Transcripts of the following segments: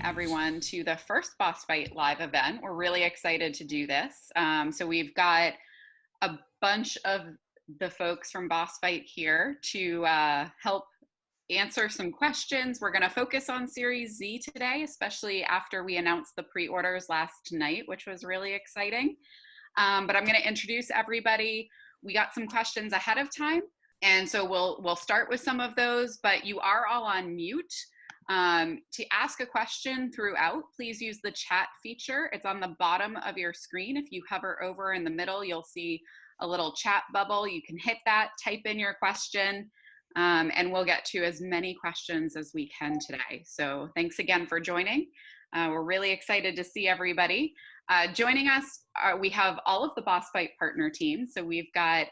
everyone to the first Boss Fight live event. We're really excited to do this. So we've got a bunch of the folks from Boss Fight here to help answer some questions. We're going to focus on Series Z today, especially after we announced the pre-orders last night, which was really exciting. But I'm going to introduce everybody. We got some questions ahead of time, and so we'll start with some of those, but you are all on mute. To ask a question throughout, please use the chat feature. It's on the bottom of your screen. If you hover over in the middle, you'll see a little chat bubble. You can hit that, type in your question, and we'll get to as many questions as we can today. So thanks again for joining. We're really excited to see everybody. Joining us, we have all of the Boss Fight partner teams. So we've got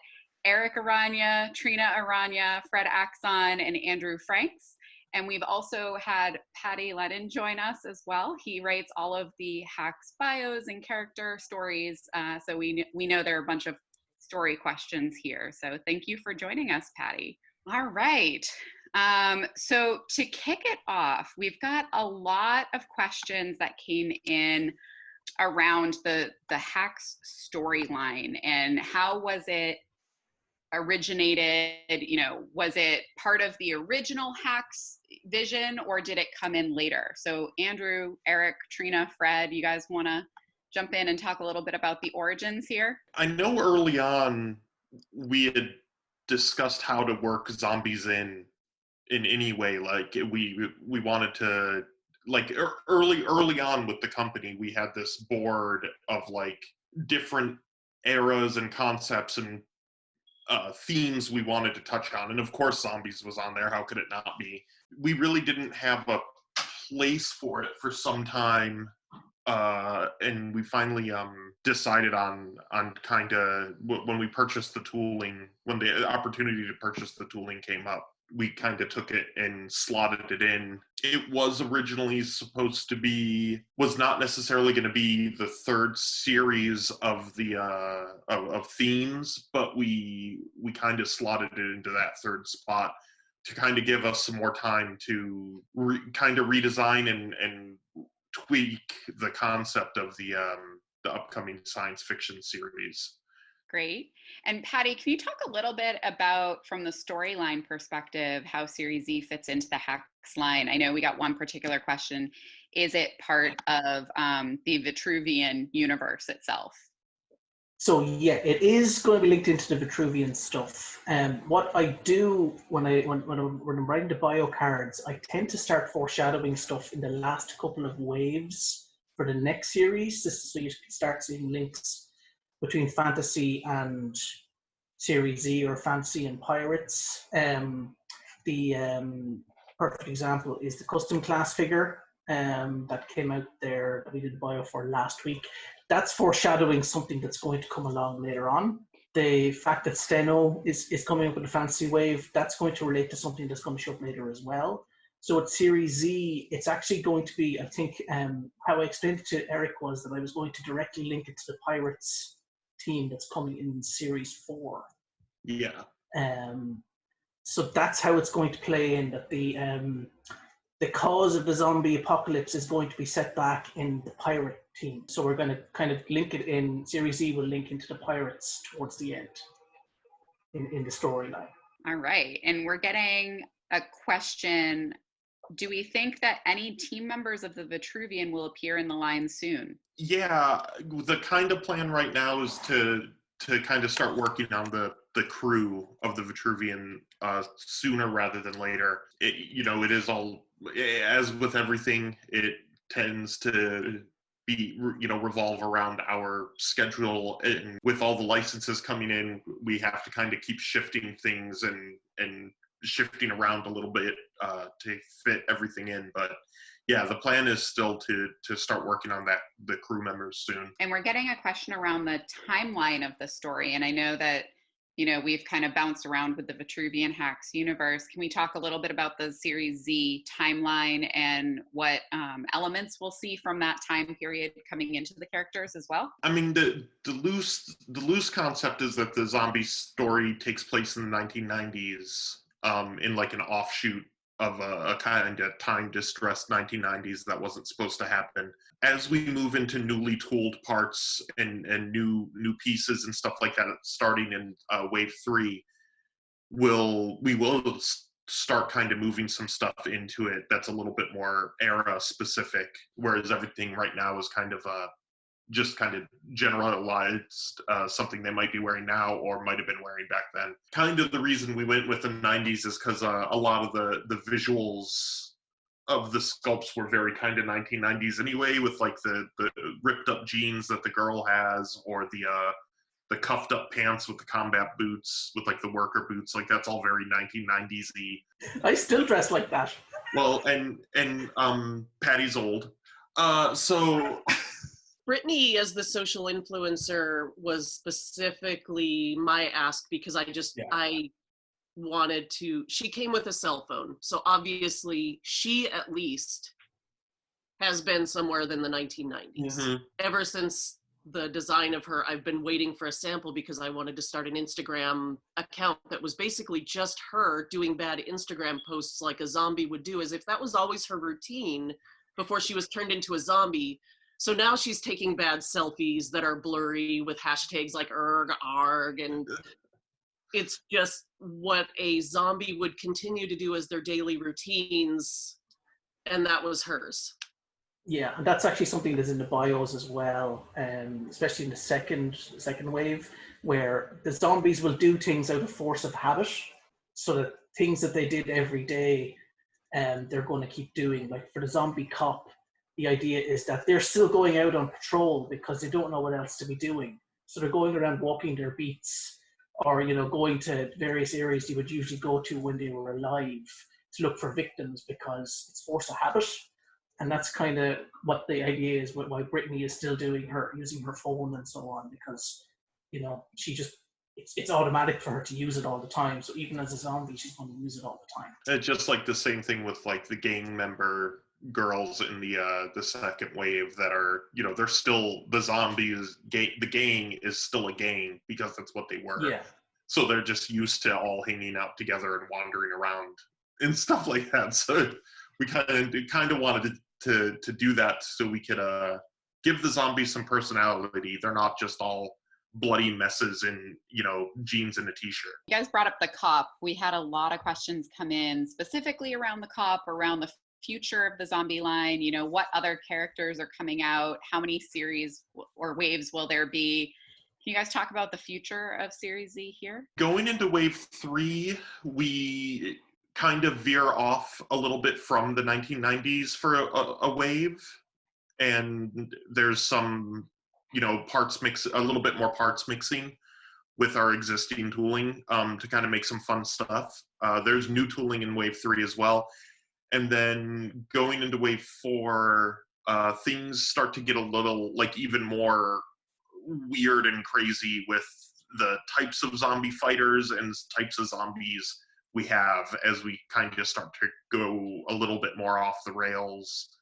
Erik Araña, Catrina Araña, Fred Aczon, and Meredith Franks. And we've also had Paddy Lennon join us as well. He writes all of the hacks bios and character stories. So we know there are a bunch of story questions here. So thank you for joining us, Paddy. All right. So to kick it off, we've got a lot of questions that came in around the hacks storyline and how was it originated, was it part of the original hacks vision or did it come in later? So Andrew, Erik, Catrina, Fred, you guys want to jump in and talk a little bit about the origins here? I know early on we had discussed how to work zombies in any way. Like we wanted to, like early on with the company, we had this board of like different eras and concepts and themes we wanted to touch on. And of course, zombies was on there. How could it not be? We really didn't have a place for it for some time. And we finally decided on kind of, when we purchased the tooling, when the opportunity to purchase the tooling came up, we kind of took it and slotted it in. It was originally supposed to be, was not necessarily going to be the third series of the of themes, but we kind of slotted it into that third spot to kind of give us some more time to kind of redesign and tweak the concept of the upcoming science fiction series. Great. And Paddy, can you talk a little bit about, from the storyline perspective, how Series Z fits into the hacks line? I know we got one particular question. Is it part of the Vitruvian universe itself? So yeah, it is going to be linked into the Vitruvian stuff. What I do when I'm writing the bio cards, I tend to start foreshadowing stuff in the last couple of waves for the next series, just so you can start seeing links between fantasy and Series Z or fantasy and pirates. The perfect example is the custom class figure that came out there that we did the bio for last week. That's foreshadowing something that's going to come along later on. The fact that Steno is coming up with a fantasy wave, that's going to relate to something that's going to show up later as well. So at Series Z, it's actually going to be, I think, how I explained it to Erik was that I was going to directly link it to the Pirates team that's coming in Series 4. Yeah. So that's how it's going to play in, that the cause of the zombie apocalypse is going to be set back in the pirate team. So we're going to kind of link it in, Series Z will link into the pirates towards the end in the storyline. All right. And we're getting a question. Do we think that any team members of the Vitruvian will appear in the line soon? Yeah, the kind of plan right now is to kind of start working on the crew of the Vitruvian sooner rather than later. It is all, as with everything, it tends to be, revolve around our schedule. And with all the licenses coming in, we have to kind of keep shifting things and shifting around a little bit to fit everything in. But yeah, the plan is still to start working on the crew members soon. And we're getting a question around the timeline of the story. And I know that, we've kind of bounced around with the Vitruvian hacks universe. Can we talk a little bit about the Series Z timeline and what elements we'll see from that time period coming into the characters as well? I mean, the loose concept is that the zombie story takes place in the 1990s in like an offshoot of a kind of time-distressed 1990s that wasn't supposed to happen. As we move into newly tooled parts and new pieces and stuff like that, starting in Wave 3, we will start kind of moving some stuff into it that's a little bit more era specific, whereas everything right now is kind of just kind of generalized, something they might be wearing now or might have been wearing back then. Kind of the reason we went with the 90s is because a lot of the visuals of the sculpts were very kind of 1990s anyway, with like the ripped up jeans that the girl has, or the cuffed up pants with the combat boots, with like the worker boots. Like that's all very 1990s-y. I still dress like that. Well, and Paddy's old. So Brittany, as the social influencer, was specifically my ask because I wanted to, she came with a cell phone. So obviously she at least has been somewhere in the 1990s. Mhm. Ever since the design of her, I've been waiting for a sample because I wanted to start an Instagram account that was basically just her doing bad Instagram posts like a zombie would do, as if that was always her routine before she was turned into a zombie. So now she's taking bad selfies that are blurry with hashtags like erg, arg, and it's just what a zombie would continue to do as their daily routines, and that was hers. Yeah, and that's actually something that's in the bios as well, especially in the second wave, where the zombies will do things out of force of habit, so that things that they did every day, they're going to keep doing. Like for the zombie cop, the idea is that they're still going out on patrol because they don't know what else to be doing. So they're going around walking their beats, or going to various areas they would usually go to when they were alive to look for victims, because it's force of habit. And that's kind of what the idea is, why Brittany is still using her phone and so on, because she just, it's automatic for her to use it all the time. So even as a zombie, she's going to use it all the time. It's just like the same thing with like the gang member girls in the second wave that are, they're still the zombies. The gang is still a gang because that's what they were. Yeah. So they're just used to all hanging out together and wandering around and stuff like that. So we kind of wanted to do that so we could give the zombies some personality. They're not just all bloody messes in jeans and a t-shirt. You guys brought up the cop. We had a lot of questions come in specifically around the cop, around the future of the zombie line. What other characters are coming out? How many series or waves will there be? Can you guys talk about the future of Series Z here? Going into Wave 3, we kind of veer off a little bit from the 1990s for a wave, and there's some a little bit more parts mixing with our existing tooling to kind of make some fun stuff. There's new tooling in Wave 3 as well. And then going into Wave 4, things start to get a little, like, even more weird and crazy with the types of zombie fighters and types of zombies we have, as we kind of start to go a little bit more off the rails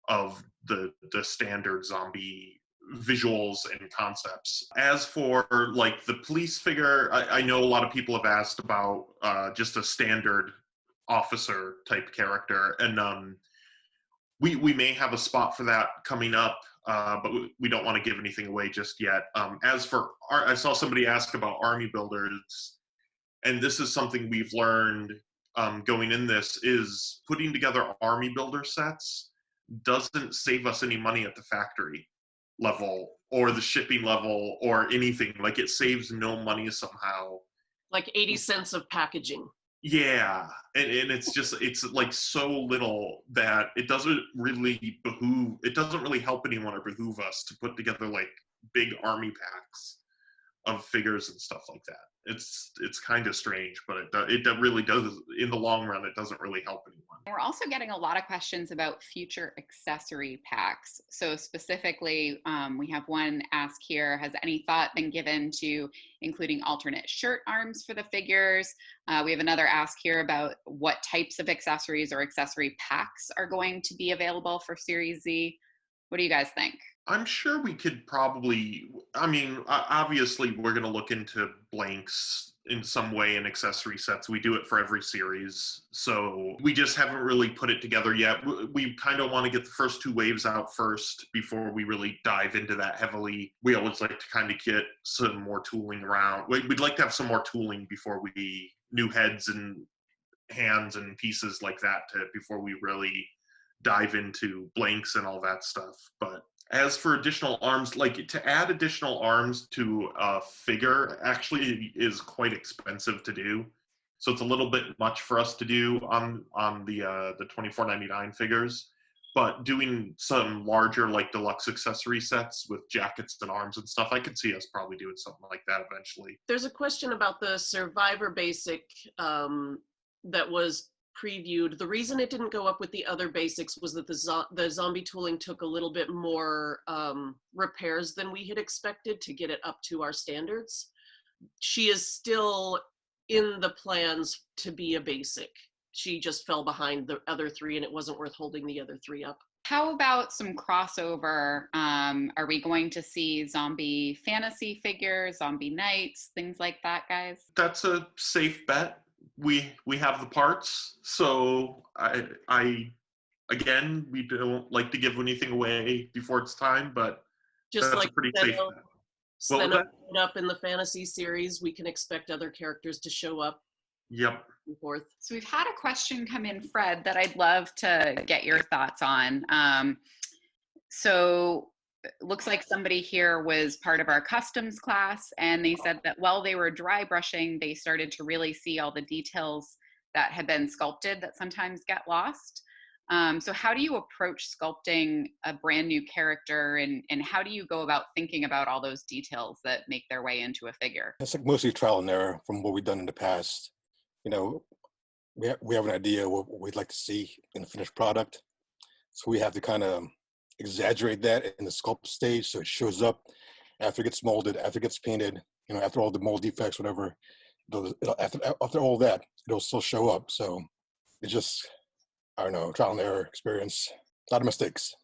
of the standard zombie visuals and concepts. As for like the police figure, I know a lot of people have asked about just a standard officer type character, and we may have a spot for that coming up, but we don't want to give anything away just yet. As for I saw somebody ask about army builders, and this is something we've learned going in this, is putting together army builder sets doesn't save us any money at the factory level or the shipping level or anything. Like, it saves no money somehow. Like 80 cents of packaging. Yeah, and it's like so little that it doesn't really help anyone or behoove us to put together like big army packs of figures and stuff like that. It's kind of strange, but it really does, in the long run, it doesn't really help anyone. We're also getting a lot of questions about future accessory packs. So specifically, we have one ask here: has any thought been given to including alternate shirt arms for the figures? We have another ask here about what types of accessories or accessory packs are going to be available for Series Z. What do you guys think? I'm sure we could probably, I mean, obviously we're going to look into blanks in some way in accessory sets. We do it for every series. So we just haven't really put it together yet. We kind of want to get the first 2 waves out first before we really dive into that heavily. We always like to kind of get some more tooling around. We'd like to have some more tooling before we, new heads and hands and pieces like that before we really dive into blanks and all that stuff. But as for additional arms, like to add additional arms to a figure actually is quite expensive to do. So it's a little bit much for us to do on the $24.99 figures. But doing some larger like deluxe accessory sets with jackets and arms and stuff, I could see us probably doing something like that eventually. There's a question about the Survivor basic that was previewed. The reason it didn't go up with the other basics was that the zombie tooling took a little bit more repairs than we had expected to get it up to our standards. She is still in the plans to be a basic. She just fell behind the other 3 and it wasn't worth holding the other 3 up. How about some crossover? Are we going to see zombie fantasy figures, zombie knights, things like that, guys? That's a safe bet. We have the parts, so I again, we don't like to give anything away before it's time, but just that's like a pretty safe bet. Steno showed up in the fantasy series, we can expect other characters to show up. Yep. And forth. So we've had a question come in, Fred, that I'd love to get your thoughts on. So looks like somebody here was part of our customs class, and they said that while they were dry brushing, they started to really see all the details that had been sculpted that sometimes get lost. So how do you approach sculpting a brand new character, and how do you go about thinking about all those details that make their way into a figure? It's like mostly trial and error from what we've done in the past. You know, we have an idea what we'd like to see in the finished product. So we have to kind of exaggerate that in the sculpt stage so it shows up after it gets molded, after it gets painted, you know, after all the mold defects, whatever. After all that, it'll still show up. So it's just, I don't know, trial and error experience. A lot of mistakes.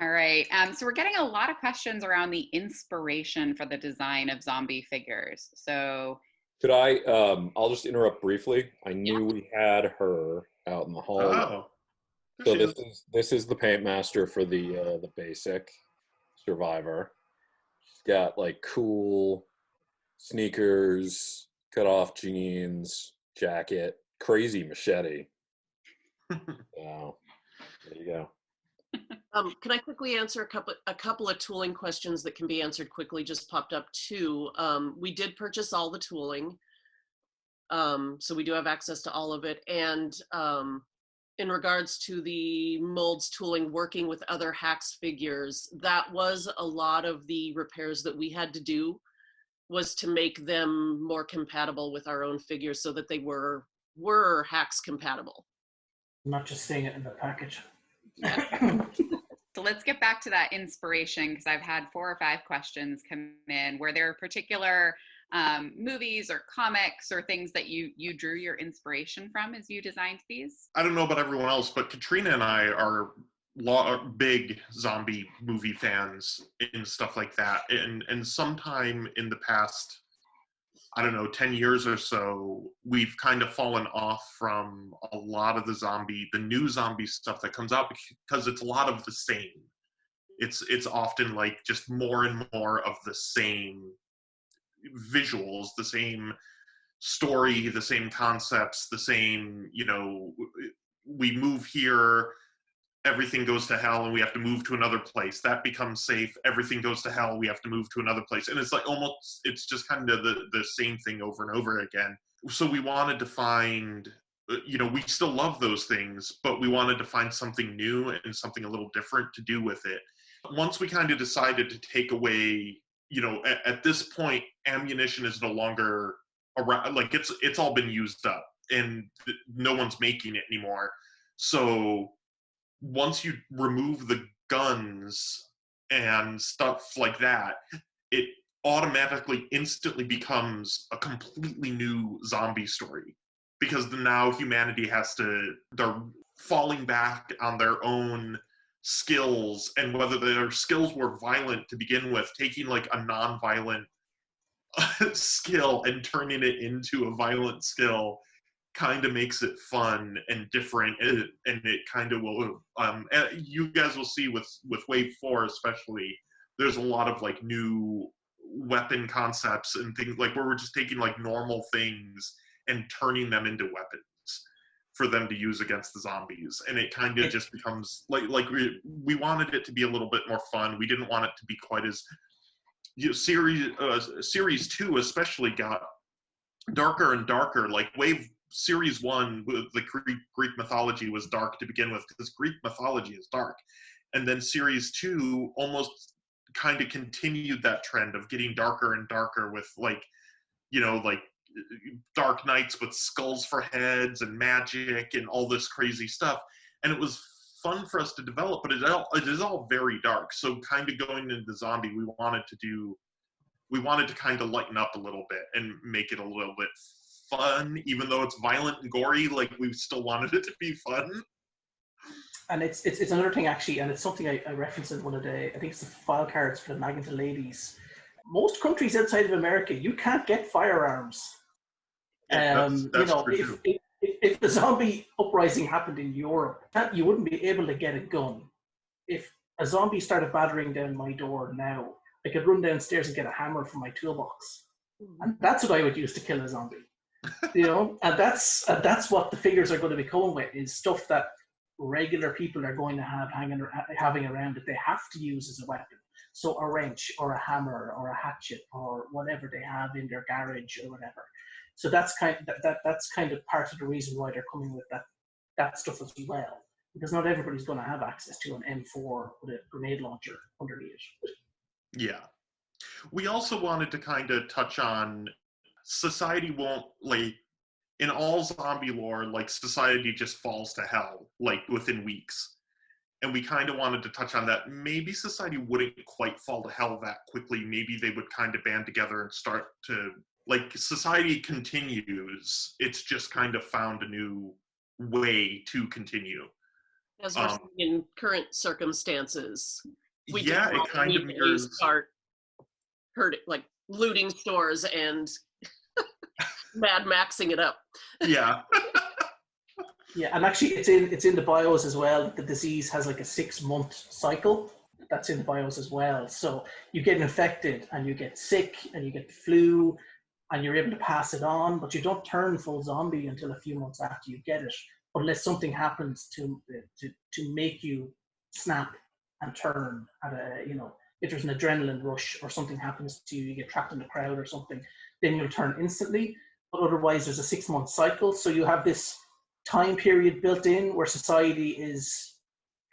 All right. So we're getting a lot of questions around the inspiration for the design of zombie figures. So could I, I'll just interrupt briefly. I knew we had her out in the hall. Oh. So this is the paint master for the basic Survivor. She's got like cool sneakers, cut off jeans, jacket, crazy machete. Wow. There you go. Can I quickly answer a couple of tooling questions that can be answered quickly? Just popped up too. We did purchase all the tooling, so we do have access to all of it. And in regards to the molds tooling, working with other hacks figures, that was a lot of the repairs that we had to do, was to make them more compatible with our own figures so that they were hacks compatible. Not just seeing it in the package. So let's get back to that inspiration, because I've had 4 or 5 questions come in. Were there particular movies or comics or things that you drew your inspiration from as you designed these? I don't know about everyone else, but Catrina and I are big zombie movie fans and stuff like that. And sometime in the past, I don't know, 10 years or so, we've kind of fallen off from a lot of the new zombie stuff that comes out, because it's a lot of the same. It's often like just more and more of the same visuals, the same story, the same concepts, the same, you know, we move here, everything goes to hell and we have to move to another place. That becomes safe. Everything goes to hell. We have to move to another place. And it's like almost, it's just kind of the same thing over and over again. So we wanted to find, you know, we still love those things, but we wanted to find something new and something a little different to do with it. Once we kind of decided to take away, you know, at this point, ammunition is no longer around, like it's all been used up and no one's making it anymore. So once you remove the guns and stuff like that, it automatically instantly becomes a completely new zombie story, because now humanity has to, they're falling back on their own skills, and whether their skills were violent to begin with, taking like a non-violent skill and turning it into a violent skill kind of makes it fun and different, and it kind of will you guys will see with wave 4 especially, there's a lot of like new weapon concepts and things like where we're just taking like normal things and turning them into weapons for them to use against the zombies, and it kind of just becomes like we wanted it to be a little bit more fun. We didn't want it to be quite as, you know, series 2 especially got darker and darker. Like series 1 with the Greek mythology was dark to begin with, because Greek mythology is dark, and then series 2 almost kind of continued that trend of getting darker and darker with, like, you know, like dark knights with skulls for heads and magic and all this crazy stuff, and it was fun for us to develop, but it is all very dark. So kind of going into zombie, we wanted to kind of lighten up a little bit and make it a little bit fun, even though it's violent and gory. Like, we still wanted it to be fun. And it's another thing, actually, and it's something I referenced in one of the, I think it's the file cards for the Magenta Ladies. Most countries outside of America, you can't get firearms. Yeah, that's you know, true. if the zombie uprising happened in Europe, you wouldn't be able to get a gun. If a zombie started battering down my door now, I could run downstairs and get a hammer from my toolbox, and that's what I would use to kill a zombie. You know, and that's what the figures are going to be coming with, is stuff that regular people are going to have having around that they have to use as a weapon. So a wrench or a hammer or a hatchet or whatever they have in their garage or whatever. So that's kind of part of the reason why they're coming with that stuff as well, because not everybody's going to have access to an M4 with a grenade launcher underneath it. Yeah. We also wanted to kind of touch on society won't, like, in all zombie lore, like, society just falls to hell, like, within weeks. And we kind of wanted to touch on that. Maybe society wouldn't quite fall to hell that quickly. Maybe they would kind of band together and start to, like, society continues. It's just kind of found a new way to continue. As we're seeing in current circumstances. We yeah, it kind of mirrors. Start like looting stores and Mad Maxing it up. Yeah. Yeah, and actually it's in the bios as well. The disease has like a 6-month cycle. That's in the bios as well. So you get infected and you get sick and you get the flu and you're able to pass it on, but you don't turn full zombie until a few months after you get it, unless something happens to make you snap and turn at a, you know, if there's an adrenaline rush or something happens to you, you get trapped in the crowd or something, then you'll turn instantly. But otherwise there's a 6-month cycle. So you have this time period built in where society is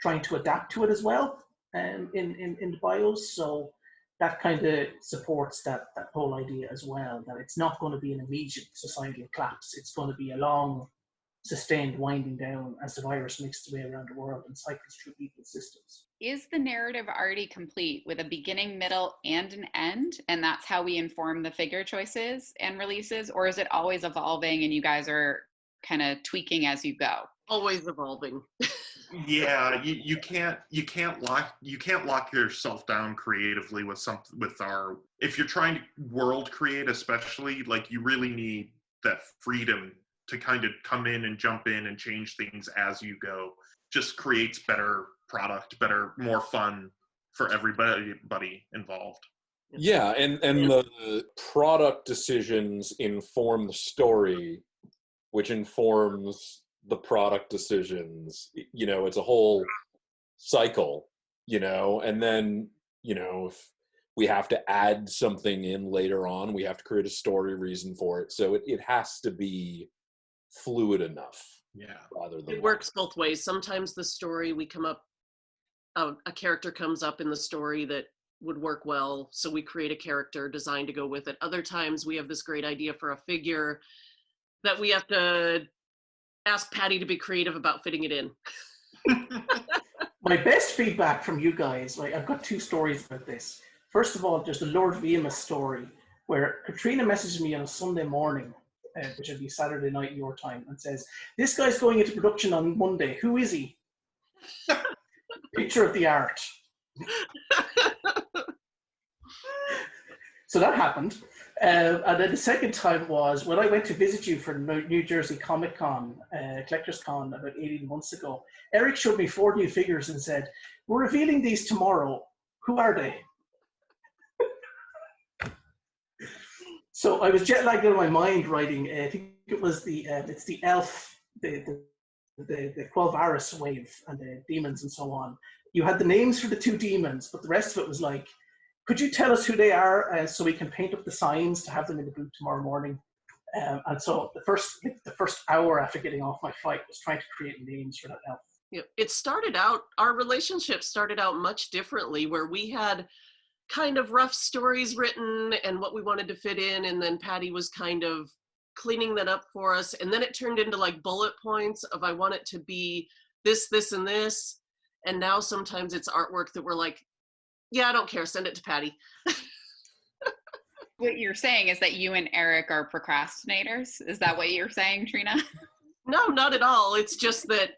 trying to adapt to it as well, in the bios. So that kind of supports that whole idea as well, that it's not going to be an immediate societal collapse. It's going to be a long, sustained winding down as the virus makes its way around the world and cycles through people's systems. Is the narrative already complete with a beginning, middle, and an end, and that's how we inform the figure choices and releases, or is it always evolving and you guys are kind of tweaking as you go? Always evolving. Yeah, you can't lock yourself down creatively with our, if you're trying to world create especially, like, you really need that freedom to kind of come in and jump in and change things as you go. Just creates better product, more fun for everybody involved. Yeah, and the product decisions inform the story, which informs the product decisions. You know, it's a whole cycle, you know, and then, you know, if we have to add something in later on, we have to create a story reason for it. So it has to be fluid enough. Yeah. Rather than it works both ways. Sometimes the story a character comes up in the story that would work well, so we create a character designed to go with it. Other times we have this great idea for a figure that we have to ask Paddy to be creative about fitting it in. My best feedback from you guys, like, I've got 2 stories about this. First of all, there's the Lord Viamus story where Catrina messaged me on a Sunday morning which would be Saturday night your time, and says, "This guy's going into production on Monday. Who is he?" Picture of the art. So that happened. And then the second time was when I went to visit you for New Jersey Comic Con, Collectors Con, about 18 months ago. Erik showed me 4 new figures and said, "We're revealing these tomorrow. Who are they?" So I was jet lagged in my mind writing, I think it was it's the elf, the Qualvaris wave and the demons and so on. You had the names for the 2 demons, but the rest of it was like, could you tell us who they are so we can paint up the signs to have them in the booth tomorrow morning? And so the first hour after getting off my flight was trying to create names for that elf. Yeah, it started out, our relationship started out much differently, where we had kind of rough stories written and what we wanted to fit in, and then Paddy was kind of cleaning that up for us, and then it turned into like bullet points of I want it to be this, this, and this, and now sometimes it's artwork that we're like, yeah, I don't care, send it to Paddy. What you're saying is that you and Erik are procrastinators? Is that what you're saying, Trina? No, not at all. It's just that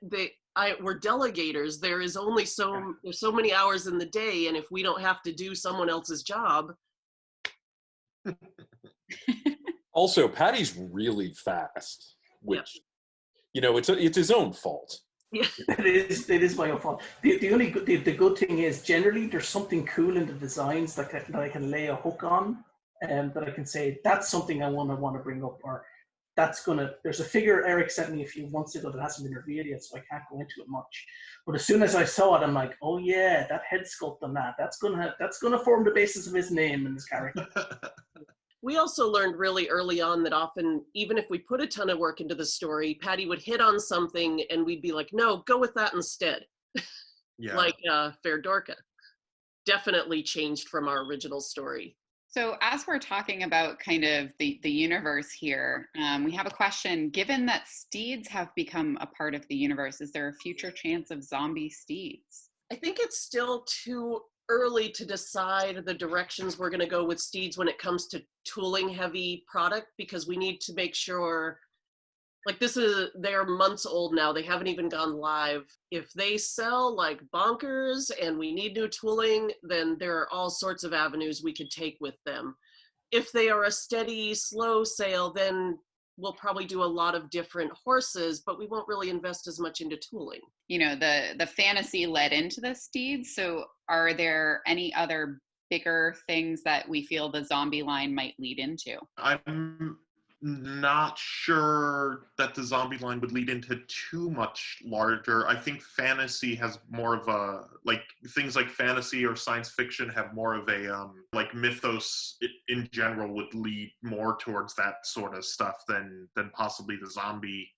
we're delegators. There's so many hours in the day, and if we don't have to do someone else's job. Also, Paddy's really fast, which, it's his own fault. Yeah. It is my own fault. The good thing is generally there's something cool in the designs that I can lay a hook on, and that I can say that's something I want to bring up, or there's a figure Erik sent me a few months ago that hasn't been revealed yet, so I can't go into it much. But as soon as I saw it, I'm like, oh yeah, that head sculpt on that's gonna form the basis of his name and his character. We also learned really early on that often, even if we put a ton of work into the story, Paddy would hit on something and we'd be like, no, go with that instead. Yeah. Like Ferdorka. Definitely changed from our original story. So as we're talking about kind of the universe here, we have a question. Given that steeds have become a part of the universe, is there a future chance of zombie steeds? I think it's still too early to decide the directions we're going to go with steeds when it comes to tooling heavy product, because we need to make sure, like they're months old now, they haven't even gone live. If they sell like bonkers and we need new tooling, then there are all sorts of avenues we could take with them. If they are a steady, slow sale, then we'll probably do a lot of different horses, but we won't really invest as much into tooling. The fantasy led into the steeds. So are there any other bigger things that we feel the zombie line might lead into? I'm not sure that the zombie line would lead into too much larger. I think fantasy has more of a, like, things like fantasy or science fiction have more of a, like mythos in general would lead more towards that sort of stuff than possibly the zombie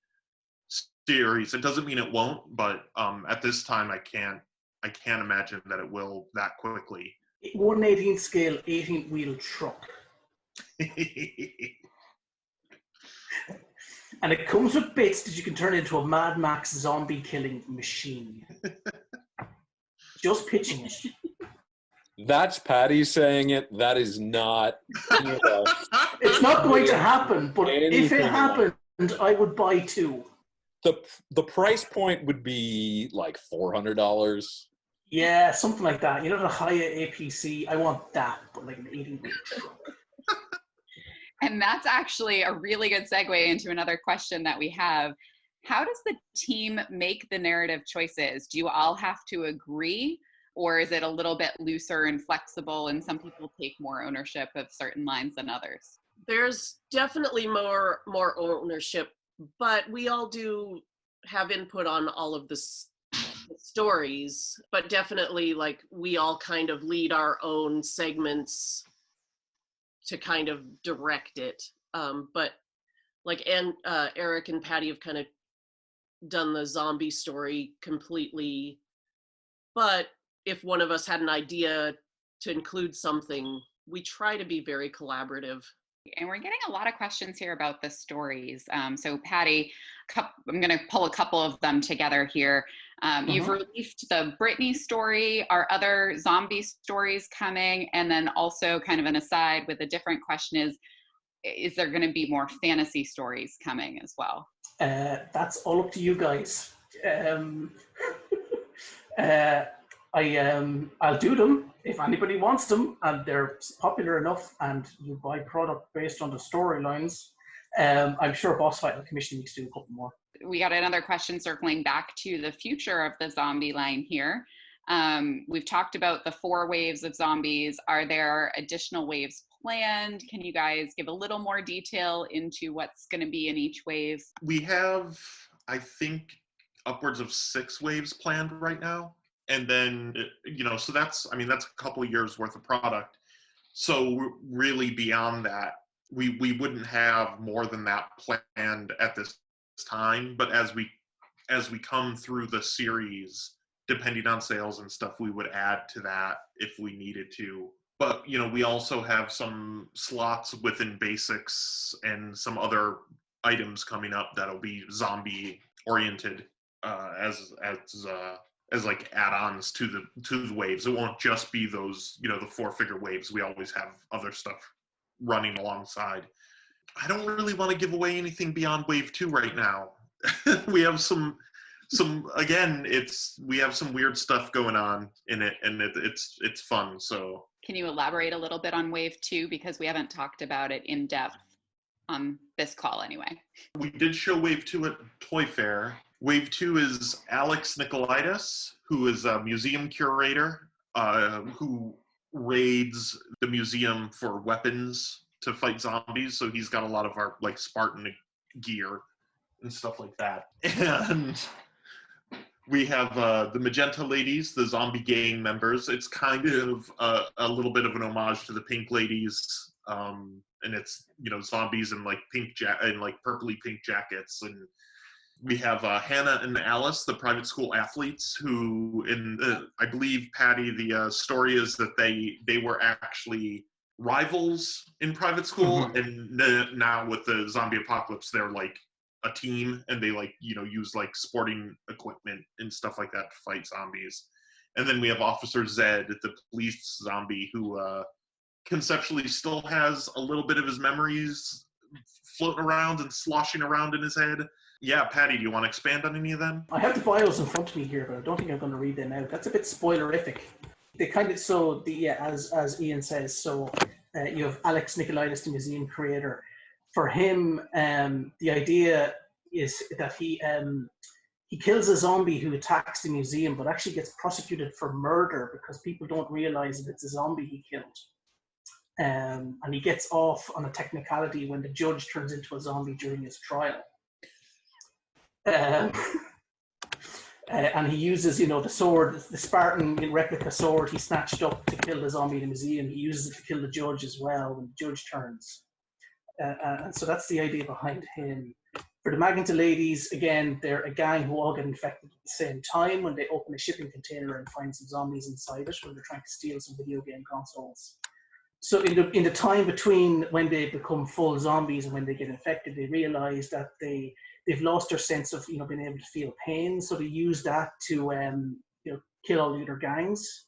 series. It doesn't mean it won't, but at this time I can't imagine that it will that quickly. 1/18 scale 18-wheel truck. And it comes with bits that you can turn into a Mad Max zombie killing machine. Just pitching it. That's Paddy saying it. That is not. It's not going to happen, but if it happened, I would buy 2. The price point would be like $400. Yeah, something like that. The higher APC. I want that, but like an 18-wheel truck. And that's actually a really good segue into another question that we have. How does the team make the narrative choices? Do you all have to agree, or is it a little bit looser and flexible, and some people take more ownership of certain lines than others? There's definitely more ownership, but we all do have input on all of the stories, but definitely like we all kind of lead our own segments to kind of direct it. But like, Erik and Paddy have kind of done the zombie story completely. But if one of us had an idea to include something, we try to be very collaborative. And we're getting a lot of questions here about the stories. So Paddy, I'm going to pull a couple of them together here. You've released the Britney story. Are other zombie stories coming? And then also kind of an aside with a different question is, is there going to be more fantasy stories coming as well? That's all up to you guys. I'll do them if anybody wants them and they're popular enough and you buy product based on the storylines. I'm sure Boss Fight will commission me to do a couple more. We got another question circling back to the future of the zombie line here. We've talked about the 4 waves of zombies. Are there additional waves planned? Can you guys give a little more detail into what's going to be in each wave? We have, I think, upwards of 6 waves planned right now. And then, so that's a couple of years worth of product. So really beyond that, we wouldn't have more than that planned at this time. But as we come through the series, depending on sales and stuff, we would add to that if we needed to. But, we also have some slots within basics and some other items coming up that'll be zombie oriented as like add-ons to the waves. It won't just be those, the 4-figure waves. We always have other stuff running alongside. I don't really want to give away anything beyond wave 2 right now. We have some we have some weird stuff going on in it, and it's fun. So can you elaborate a little bit on wave 2, because we haven't talked about it in depth on this call anyway? We did show wave 2 at Toy Fair. Wave 2 is Alex Nicolaitis, who is a museum curator who raids the museum for weapons to fight zombies. So he's got a lot of our like Spartan gear and stuff like that. And we have the Magenta Ladies, the zombie gang members. It's kind of a little bit of an homage to the Pink Ladies. And it's, zombies in like purpley pink jackets. And we have Hannah and Alice, the private school athletes, who, I believe, Paddy, the story is that they were actually rivals in private school, and now with the zombie apocalypse, they're like a team, and they use like sporting equipment and stuff like that to fight zombies. And then we have Officer Zed, the police zombie, who conceptually still has a little bit of his memories floating around and sloshing around in his head. Yeah, Paddy, do you want to expand on any of them? I have the bios in front of me here, but I don't think I'm going to read them out. That's a bit spoilerific. They kind of, as Ian says, you have Alex Nicolaitis, the museum creator. For him, the idea is that he kills a zombie who attacks the museum, but actually gets prosecuted for murder because people don't realize that it's a zombie he killed. And he gets off on a technicality when the judge turns into a zombie during his trial. And he uses, the sword, the Spartan replica sword he snatched up to kill the zombie in the museum. He uses it to kill the judge as well when the judge turns. And so that's the idea behind him. For the Magenta Ladies, again, they're a gang who all get infected at the same time when they open a shipping container and find some zombies inside it when they're trying to steal some video game consoles. So in the time between when they become full zombies and when they get infected, they realize that they've lost their sense of being able to feel pain. So they use that to kill all the other gangs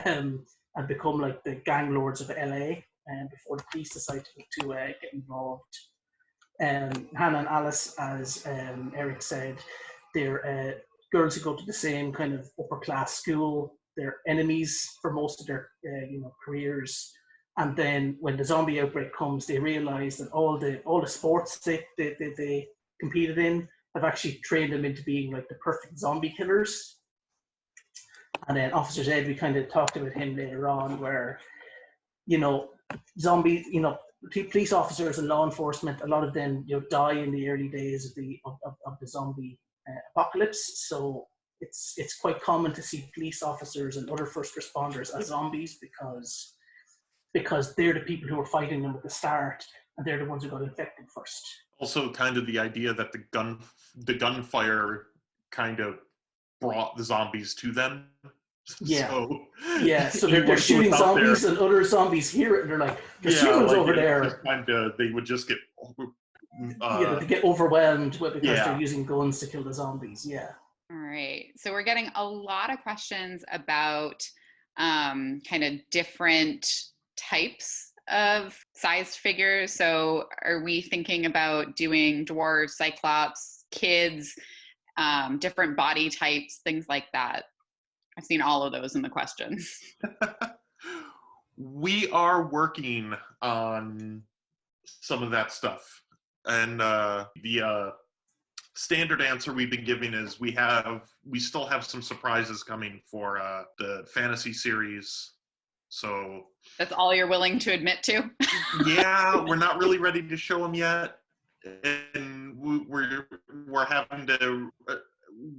and become like the gang lords of LA. And before the police decide to get involved, Hannah and Alice, as Erik said, they're girls who go to the same kind of upper class school. They're enemies for most of their careers. And then when the zombie outbreak comes, they realize that all the sports they competed in have actually trained them into being like the perfect zombie killers. And then Officer Zed, we kind of talked about him later on, where zombies, police officers and law enforcement, a lot of them die in the early days of the zombie apocalypse. So it's quite common to see police officers and other first responders as zombies because they're the people who are fighting them at the start, and they're the ones who got infected first. Also, kind of the idea that the gunfire kind of brought the zombies to them. Yeah. So you they're shooting zombies there, and other zombies hear it and they're like, there's humans over there. They would just get they get overwhelmed because they're using guns to kill the zombies. Yeah. All right. So we're getting a lot of questions about kind of different types of sized figures. So are we thinking about doing dwarves, cyclops, kids, different body types, things like that? I've seen all of those in the questions. We are working on some of that stuff. And the standard answer we've been giving is we still have some surprises coming for the fantasy series. So that's all you're willing to admit to? Yeah, we're not really ready to show them yet. And we're having to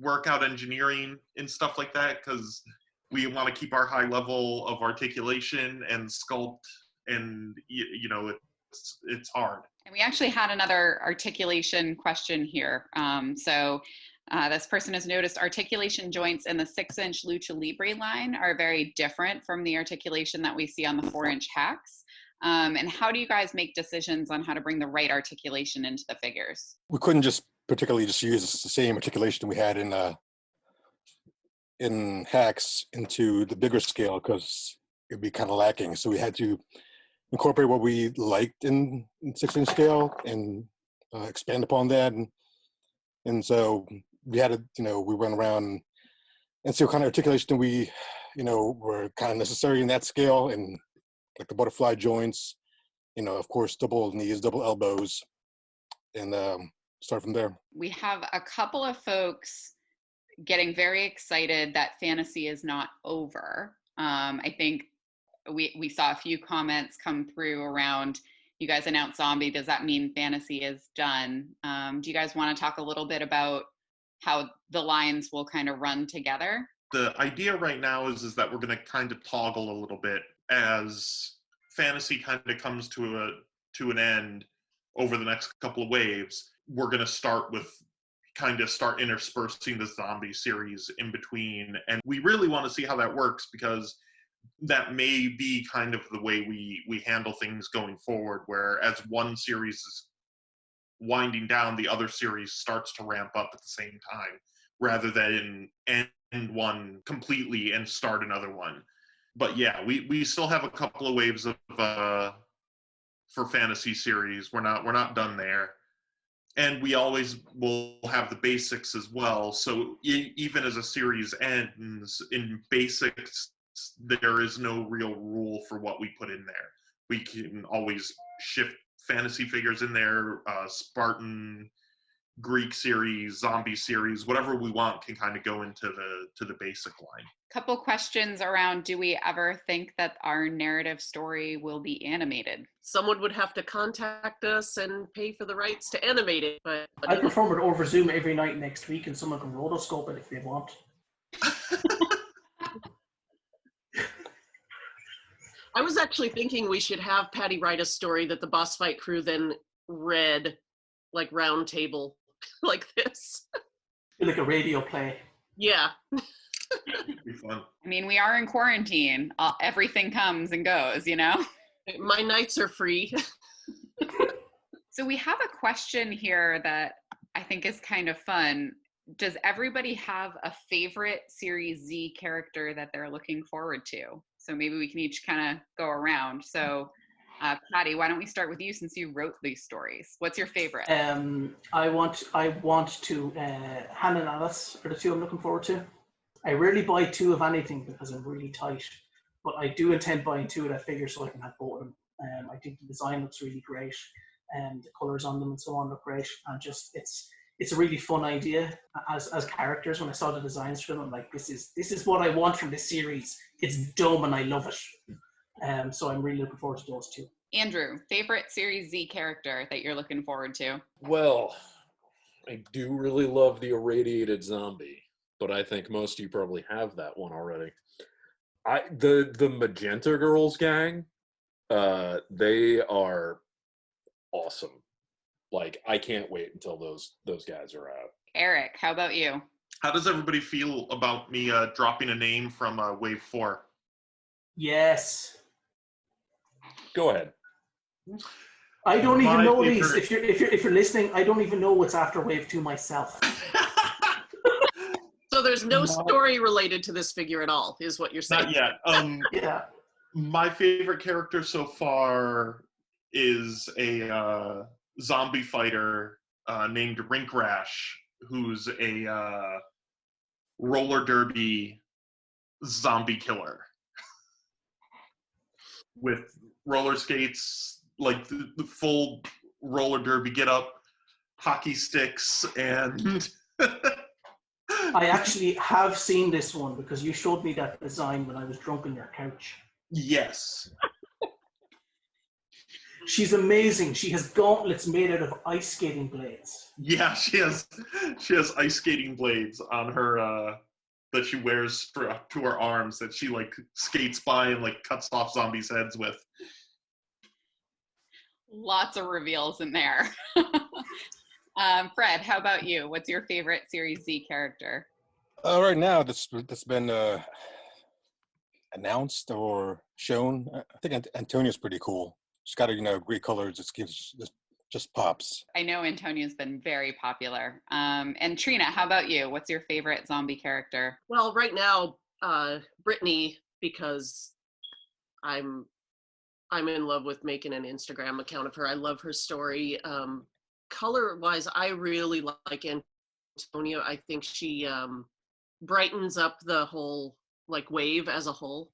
work out engineering and stuff like that because we want to keep our high level of articulation and sculpt, and it's hard. And we actually had another articulation question here. This person has noticed articulation joints in the 6-inch Lucha Libre line are very different from the articulation that we see on the 4-inch hacks. And how do you guys make decisions on how to bring the right articulation into the figures? We couldn't just particularly just use the same articulation we had in hacks into the bigger scale because it'd be kind of lacking. So we had to incorporate what we liked in 6-inch scale and expand upon that. And so we had to, we went around and see what kind of articulation we, were kind of necessary in that scale, and like the butterfly joints, of course, double knees, double elbows, and start from there. We have a couple of folks getting very excited that fantasy is not over. I think we saw a few comments come through around, you guys announced zombie, does that mean fantasy is done? Do you guys want to talk a little bit about how the lines will kind of run together? The idea right now is that we're going to kind of toggle a little bit as fantasy kind of comes to an end over the next couple of waves. We're going to start interspersing the zombie series in between, and we really want to see how that works because that may be kind of the way we handle things going forward, where as one series is winding down, the other series starts to ramp up at the same time, rather than end one completely and start another one. But yeah, we still have a couple of waves of for fantasy series. We're not done there. And we always will have the basics as well. So even as a series ends, in basics, there is no real rule for what we put in there. We can always shift fantasy figures in there, Spartan, Greek series, zombie series, whatever we want can kind of go into the basic line. Couple questions around, do we ever think that our narrative story will be animated? Someone would have to contact us and pay for the rights to animate it. But I'll perform it over Zoom every night next week, and someone can rotoscope it if they want. I was actually thinking we should have Paddy write a story that the boss fight crew then read, like round table, like this. Like a radio play. Yeah. It'd be fun. I mean, we are in quarantine. Everything comes and goes, My nights are free. So we have a question here that I think is kind of fun. Does everybody have a favorite Series Z character that they're looking forward to? So maybe we can each kind of go around. So Paddy, why don't we start with you since you wrote these stories? What's your favorite? I want to Hannah and Alice are the two I'm looking forward to. I rarely buy two of anything because I'm really tight, but I do intend buying two of that figure so I can have both of them. I think the design looks really great, and the colors on them and so on look great, and just it's a really fun idea as characters. When I saw the designs for them, I'm like, this is what I want from this series. It's dumb and I love it. So I'm really looking forward to those two. Andrew, favorite Series Z character that you're looking forward to? Well, I do really love the irradiated zombie, but I think most of you probably have that one already. The Magenta Girls gang, they are awesome. Like, I can't wait until those guys are out. Erik, how about you? How does everybody feel about me dropping a name from Wave 4? Yes. Go ahead. I don't even know these. If you're listening, I don't even know what's after Wave 2 myself. So there's no story related to this figure at all, is what you're saying? Not yet. Yeah. My favorite character so far is a zombie fighter named Rink Rash, who's a roller derby zombie killer with roller skates, like the full roller derby get up, hockey sticks, and I actually have seen this one because you showed me that design when I was drunk on your couch. yes. She's amazing. She has gauntlets made out of ice skating blades. Yeah, she has ice skating blades on her that she wears to her arms that she like skates by and like cuts off zombies' heads with. Lots of reveals in there. Fred, how about you? What's your favorite Series Z character? Right now, that's been announced or shown. I think Antonia's pretty cool. She's got great colors. Just pops. I know Antonia's been very popular. And Trina, how about you? What's your favorite zombie character? Well, right now, Brittany, because I'm in love with making an Instagram account of her. I love her story. Color-wise, I really like Antonia. I think she brightens up the whole like wave as a whole.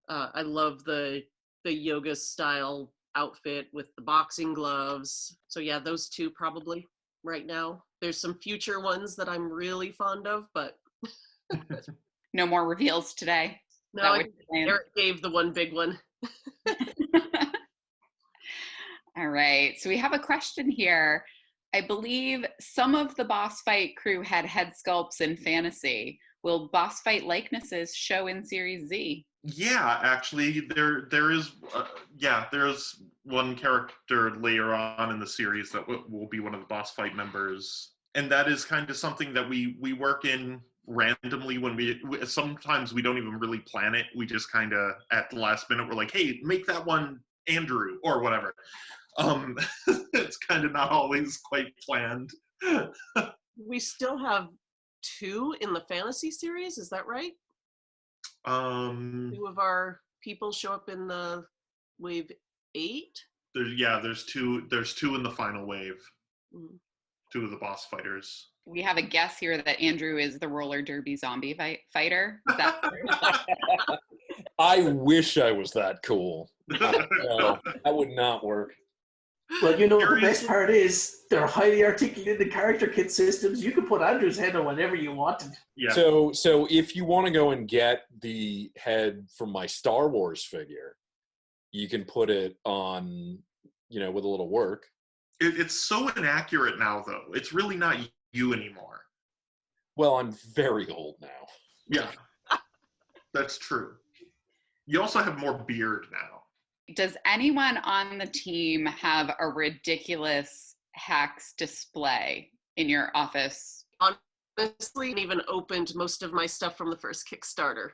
I love the yoga style outfit with the boxing gloves. So yeah, those two probably right now. There's some future ones that I'm really fond of, but no more reveals today. No, Erik gave the one big one. All right, so we have a question here. I believe some of the boss fight crew had head sculpts in fantasy. Will boss fight likenesses show in Series Z? Yeah, actually, there is one character later on in the series that will be one of the boss fight members, and that is kind of something that we work in randomly when sometimes we don't even really plan it. We just kind of at the last minute we're like, hey, make that one Andrew or whatever. It's kind of not always quite planned. We still have 2 in the fantasy series, is that right? 2 of our people show up in the wave 8. There's two in the final wave. Mm-hmm. 2 of the boss fighters. We have a guess here that Andrew is the roller derby zombie fighter. Is that I wish I was that cool. No, that would not work. Well, the best part is they're highly articulated character kit systems. You can put Andrew's head on whatever you wanted. Yeah. So if you want to go and get the head from my Star Wars figure, you can put it on, with a little work. It's so inaccurate now, though. It's really not you anymore. Well, I'm very old now. Yeah, that's true. You also have more beard now. Does anyone on the team have a ridiculous hacks display in your office? Honestly, I even opened most of my stuff from the first Kickstarter.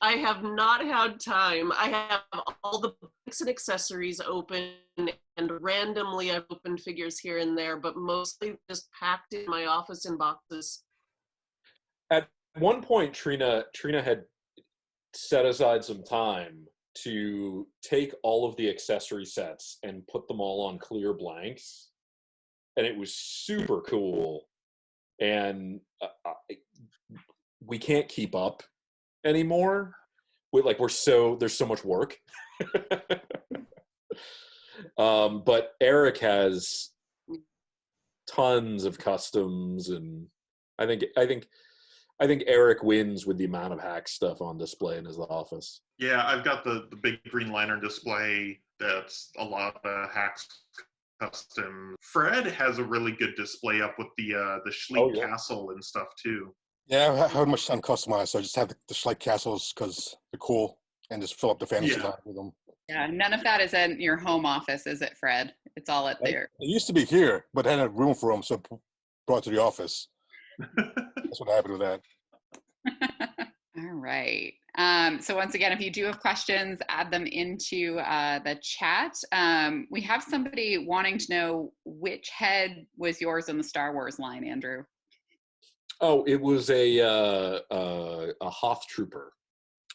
I have not had time. I have all the books and accessories open, and randomly I've opened figures here and there, but mostly just packed in my office in boxes. At one point, Trina had set aside some time to take all of the accessory sets and put them all on clear blanks, and it was super cool. And we can't keep up anymore. There's so much work. But Erik has tons of customs, and I think Erik wins with the amount of hack stuff on display in his office. Yeah, I've got the big Green Lantern display. That's a lot of hacks custom. Fred has a really good display up with the Schleet Castle and stuff too. Yeah, I haven't much time customized, so I just have the Schleet Castles because they're cool, and just fill up the fantasy line with them. Yeah, none of that is in your home office, is it, Fred? It's all at there. It used to be here, but I hadn't had room for them, so I brought it to the office. That's what happened with that. All right. So once again, if you do have questions, add them into the chat. We have somebody wanting to know which head was yours in the Star Wars line, Andrew. Oh, it was a Hoth Trooper.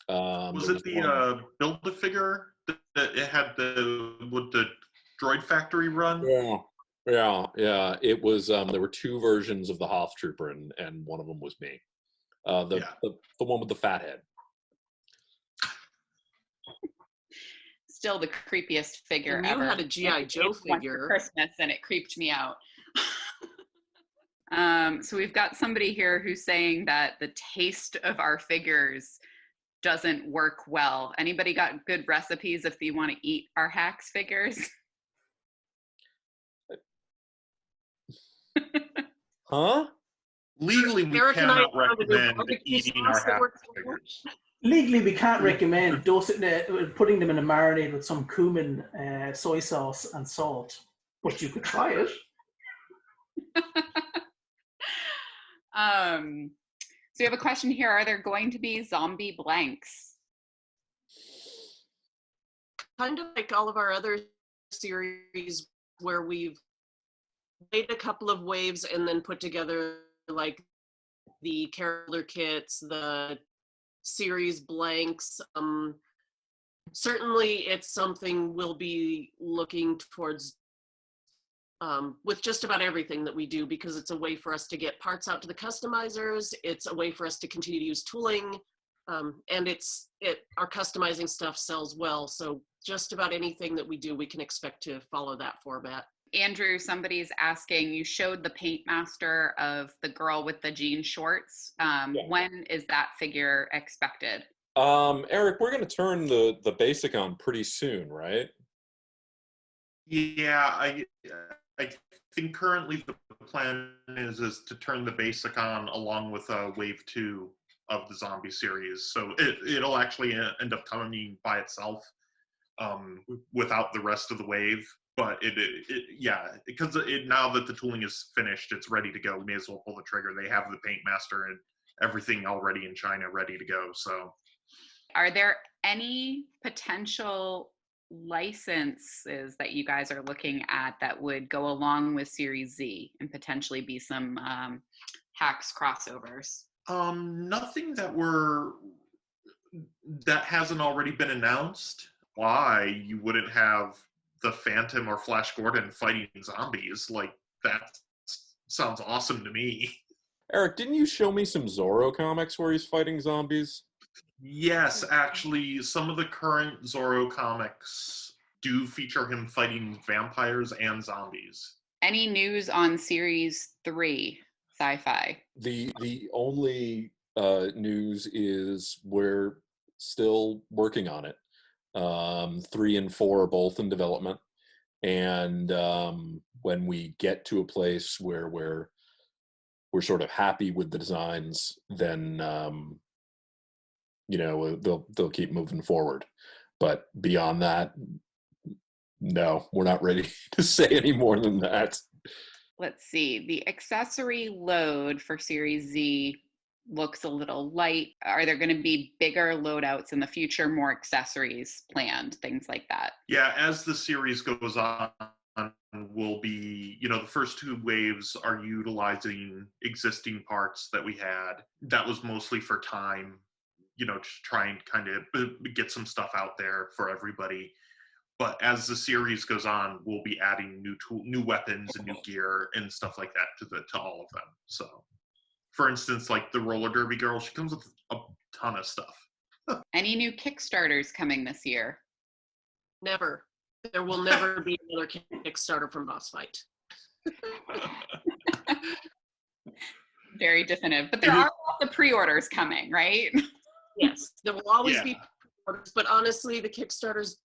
Was There it the Build-A-Figure that it had with the Droid Factory run? Yeah. It was. There were two versions of the Hoth Trooper, and one of them was me. The one with the fat head. Still the creepiest figure And ever. you had a G.I. Joe Once for figure. Christmas, and it creeped me out. So we've got somebody here who's saying that the taste of our figures doesn't work well. Anybody got good recipes if you want to eat our Hacks figures? Huh? Legally, we Eric and I cannot found a new recommend barbecue eating sauce our that half works well. figures. Legally, we can't recommend putting them in a marinade with some cumin, soy sauce, and salt. But you could try it. So we have a question here. Are there going to be zombie blanks? Kind of like all of our other series where we've made a couple of waves and then put together like the character kits, the series blanks. Certainly it's something we'll be looking towards with just about everything that we do, because it's a way for us to get parts out to the customizers. It's a way for us to continue to use tooling, and our customizing stuff sells well. So just about anything that we do, we can expect to follow that format. Andrew, somebody's asking, you showed the paint master of the girl with the jean shorts. When is that figure expected? Eric, we're going to turn the basic on pretty soon, right? Yeah, I think currently the plan is to turn the basic on along with wave 2 of the zombie series. So it'll actually end up coming by itself without the rest of the wave. But because now that the tooling is finished, it's ready to go. We may as well pull the trigger. They have the paint master and everything already in China ready to go. So, are there any potential licenses that you guys are looking at that would go along with Series Z and potentially be some Hacks crossovers? Nothing that hasn't already been announced. Why you wouldn't have the Phantom or Flash Gordon fighting zombies? Like, that sounds awesome to me. Eric, didn't you show me some Zorro comics where he's fighting zombies? Yes, actually, some of the current Zorro comics do feature him fighting vampires and zombies. Any news on Series 3 sci-fi? The only news is we're still working on it. 3 and 4 are both in development, and when we get to a place where we're sort of happy with the designs, then they'll keep moving forward. But beyond that, no, we're not ready to say any more than that. Let's see. The accessory load for Series Z looks a little light. Are there going to be bigger loadouts in the future, more accessories planned, things like that? Yeah, as the series goes on, will be, the first 2 waves are utilizing existing parts that we had. That was mostly for time, to try and kind of get some stuff out there for everybody. But as the series goes on, we'll be adding new weapons and new gear and stuff like that to all of them. So, for instance, like the roller derby girl, she comes with a ton of stuff. Any new Kickstarters coming this year? Never. There will never be another Kickstarter from Boss Fight. Very definitive. But there are lots of pre-orders coming, right? Yes, there will always be pre-orders, but honestly, the Kickstarters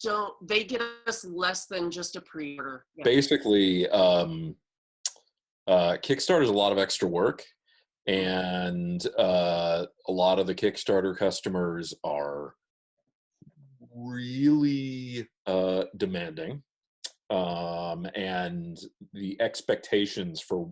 they get us less than just a pre-order. Yeah. Basically, Kickstarter is a lot of extra work, and a lot of the Kickstarter customers are really demanding, and the expectations for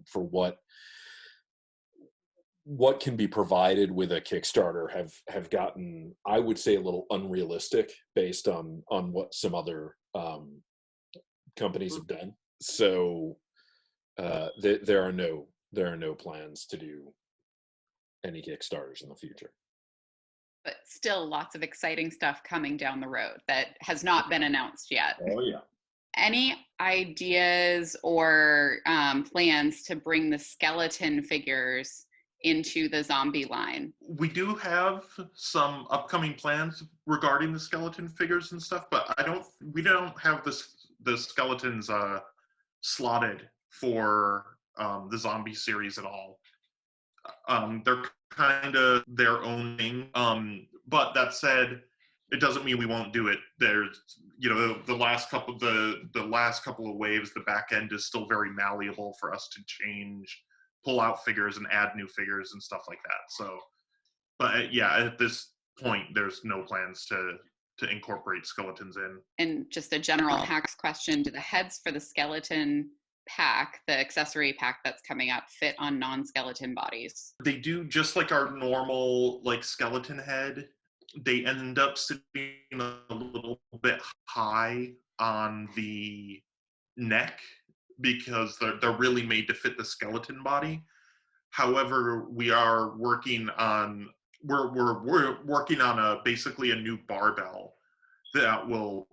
what can be provided with a Kickstarter have gotten, I would say, a little unrealistic based on what some other companies have done. So there are no plans to do any Kickstarters in the future. But still lots of exciting stuff coming down the road that has not been announced yet. Oh yeah. Any ideas or plans to bring the skeleton figures into the zombie line? We do have some upcoming plans regarding the skeleton figures and stuff, but we don't have the skeletons slotted for the zombie series at all. They're kind of their own thing. But that said, it doesn't mean we won't do it. There's, the last couple of waves, the back end is still very malleable for us to change, pull out figures and add new figures and stuff like that. So, but yeah, at this point, there's no plans to incorporate skeletons in. And just a general hacks question, do the heads for the skeleton pack, the accessory pack that's coming up, fit on non-skeleton bodies? They do, just like our normal skeleton head. They end up sitting a little bit high on the neck because they're really made to fit the skeleton body. However, we are working on we're working on basically a new barbell that will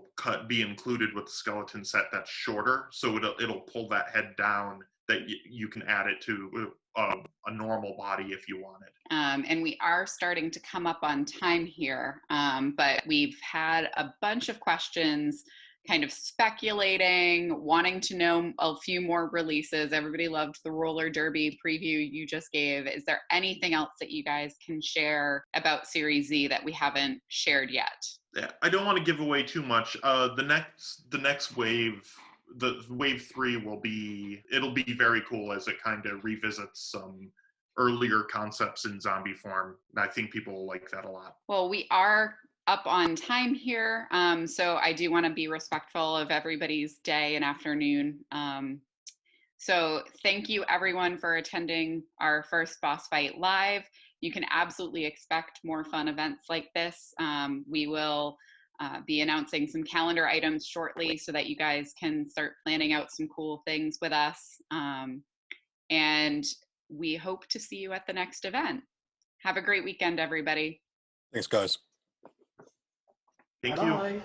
be included with the skeleton set that's shorter, so it'll pull that head down, that you can add it to a normal body if you want it. And we are starting to come up on time here, but we've had a bunch of questions kind of speculating, wanting to know a few more releases. Everybody loved the roller derby preview you just gave. Is there anything else that you guys can share about Series Z that we haven't shared yet? Yeah, I don't want to give away too much. The next wave, the wave 3 it'll be very cool as it kind of revisits some earlier concepts in zombie form. I think people will like that a lot. Well, we are up on time here, so I do want to be respectful of everybody's day and afternoon. So thank you everyone for attending our first Boss Fight Live. You can absolutely expect more fun events like this. We will be announcing some calendar items shortly so that you guys can start planning out some cool things with us. And we hope to see you at the next event. Have a great weekend, everybody. Thanks, guys. Thank Bye. you.